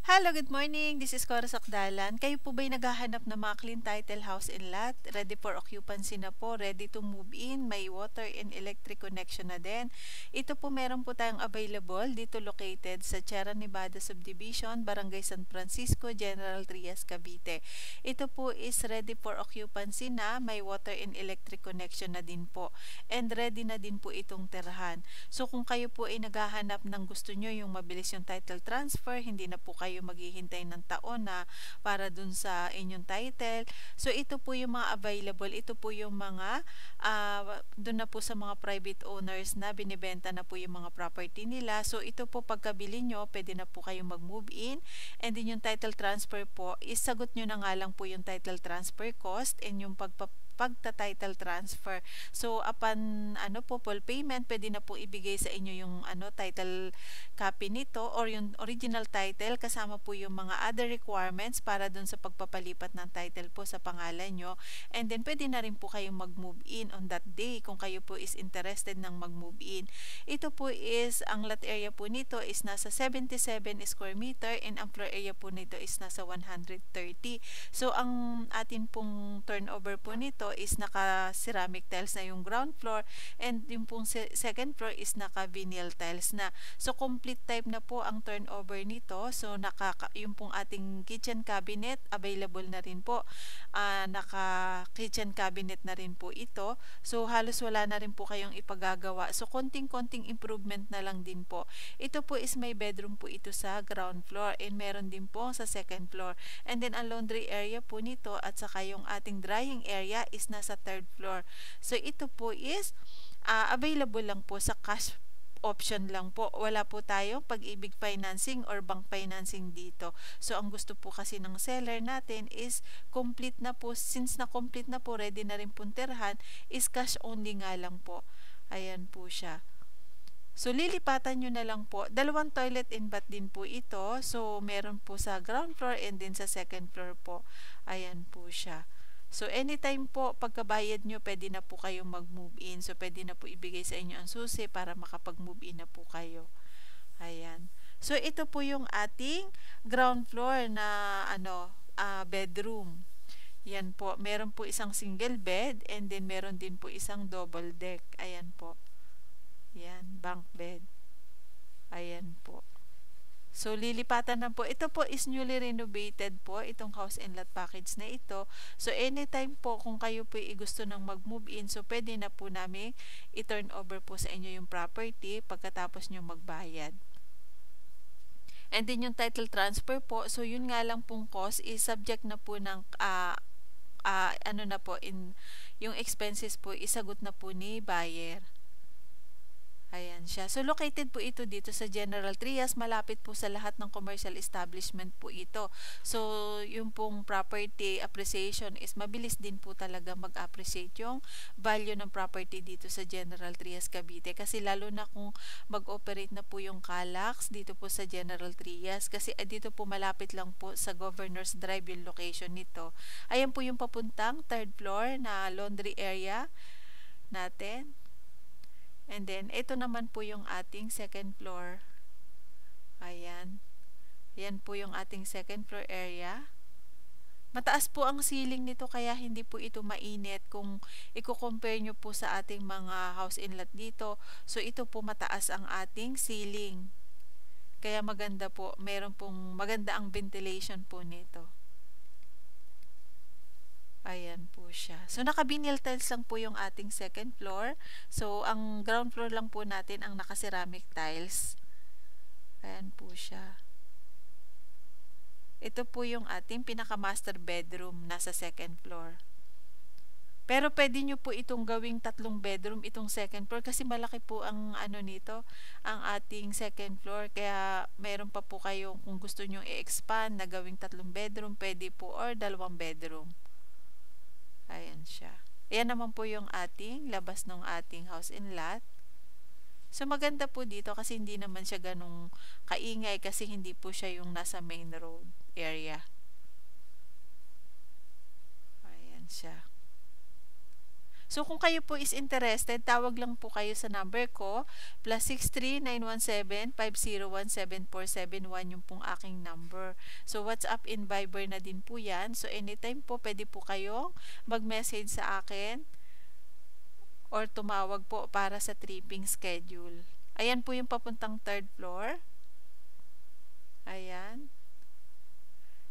Hello, good morning. This is Cora Sakdalan. Kayo po ba'y naghahanap ng mga clean title house and lot? Ready for occupancy na po, ready to move in, may water and electric connection na din. Ito po meron po tayong available dito located sa Sierra Nevada Subdivision, Barangay San Francisco, General Trias, Cavite. Ito po is ready for occupancy na, may water and electric connection na din po. And ready na din po itong tirahan. So kung kayo po ay naghahanap ng gusto nyo yung mabilis yung title transfer, hindi na po kayo maghihintay ng taon na para dun sa inyong title. So ito po yung mga available, ito po yung mga dun na po sa mga private owners na binibenta na po yung mga property nila. So ito po pagkabili nyo, pwede na po kayong mag-move in, and din yung title transfer po, isagot nyo na nga lang po yung title transfer cost and yung pagta-title transfer. So upon full payment, pwede na po ibigay sa inyo yung title copy nito or yung original title kasama po yung mga other requirements para dun sa pagpapalipat ng title po sa pangalan nyo. And then pwede na rin po kayong mag-move in on that day kung kayo po is interested ng mag-move in. Ito po is, ang lot area po nito is nasa 77 square meter and ang floor area po nito is nasa 130. So ang atin pong turnover po nito is naka-ceramic tiles na yung ground floor and yung pong second floor is naka-vinyl tiles na. So complete type na po ang turnover nito. So yung pong ating kitchen cabinet available na rin po. Naka-kitchen cabinet na rin po ito. So halos wala na rin po kayong ipagagawa. So konting-konting improvement na lang din po. Ito po is may bedroom po ito sa ground floor and meron din po sa second floor. And then ang laundry area po nito at saka yung ating drying area is nasa third floor. So ito po is available lang po sa cash option lang po. Wala po tayong Pag-ibig financing or bank financing dito. So ang gusto po kasi ng seller natin is complete na po. Since na complete na po, ready na rin punterhan, is cash only nga lang po. Ayan po siya. So, lilipatan nyo na lang po. Dalawang toilet and bath din po ito. So, meron po sa ground floor and din sa second floor po. Ayan po siya. So, anytime po, pagkabayad nyo, pwede na po kayong mag-move in. So, pwede na po ibigay sa inyo ang susi para makapag-move in na po kayo. Ayan. So, ito po yung ating ground floor na bedroom. Yan po. Meron po isang single bed and then meron din po isang double deck. Ayan po. Yan, bunk bed. Ayan po. So, lilipatan na po. Ito po is newly renovated po, itong house and lot package na ito. So, anytime po kung kayo po gusto nang mag-move in, so pwede na po namin i-turn over po sa inyo yung property pagkatapos nyo magbayad. And then yung title transfer po, so yun nga lang pong cost is subject na po ng yung expenses po isagot na po ni buyer. Ayan siya. So, located po ito dito sa General Trias. Malapit po sa lahat ng commercial establishment po ito. So, yung pong property appreciation is mabilis din po talaga mag-appreciate yung value ng property dito sa General Trias, Cavite. Kasi lalo na kung mag-operate na po yung Calax dito po sa General Trias. Kasi dito po malapit lang po sa Governor's Drive yung location nito. Ayan po yung papuntang third floor na laundry area natin. And then, ito naman po yung ating second floor. Ayan. Yan po yung ating second floor area. Mataas po ang ceiling nito kaya hindi po ito mainit kung i-compare nyo po sa ating mga house inlet dito. So, ito po mataas ang ating ceiling. Kaya maganda po. Meron pong maganda ang ventilation po nito. Ayan po siya. So, naka-vinyl tiles lang po yung ating second floor. So, ang ground floor lang po natin ang naka-ceramic tiles. Ayan po siya. Ito po yung ating pinaka-master bedroom nasa second floor. Pero pwede nyo po itong gawing 3 bedroom itong second floor kasi malaki po ang nito, ang ating second floor. Kaya meron pa po kayong kung gusto nyo i-expand na gawing 3 bedroom, pwede po, or 2 bedroom. Ayan siya. Ayan naman po yung ating labas ng ating house and lot. So, maganda po dito kasi hindi naman siya ganong kaingay kasi hindi po siya yung nasa main road area. Ayan siya. So, kung kayo po is interested, tawag lang po kayo sa number ko, +63-917-501-7471 yung pong aking number. So, WhatsApp and Viber na din po yan. So, anytime po, pwede po kayong mag-message sa akin or tumawag po para sa tripping schedule. Ayan po yung papuntang 3rd floor. Ayan.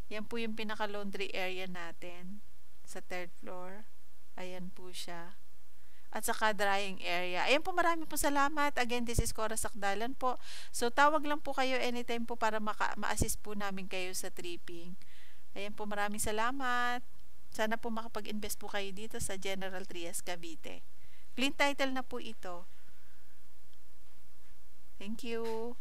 Yan po yung pinaka-laundry area natin sa 3rd floor. Ayan po siya. At saka drying area. Ayan po, marami po salamat. Again, this is Cora Sakdalan po. So, tawag lang po kayo anytime po para ma-assist po namin kayo sa tripping. Ayan po, maraming salamat. Sana po makapag-invest po kayo dito sa General Trias, Cavite. Clean title na po ito. Thank you.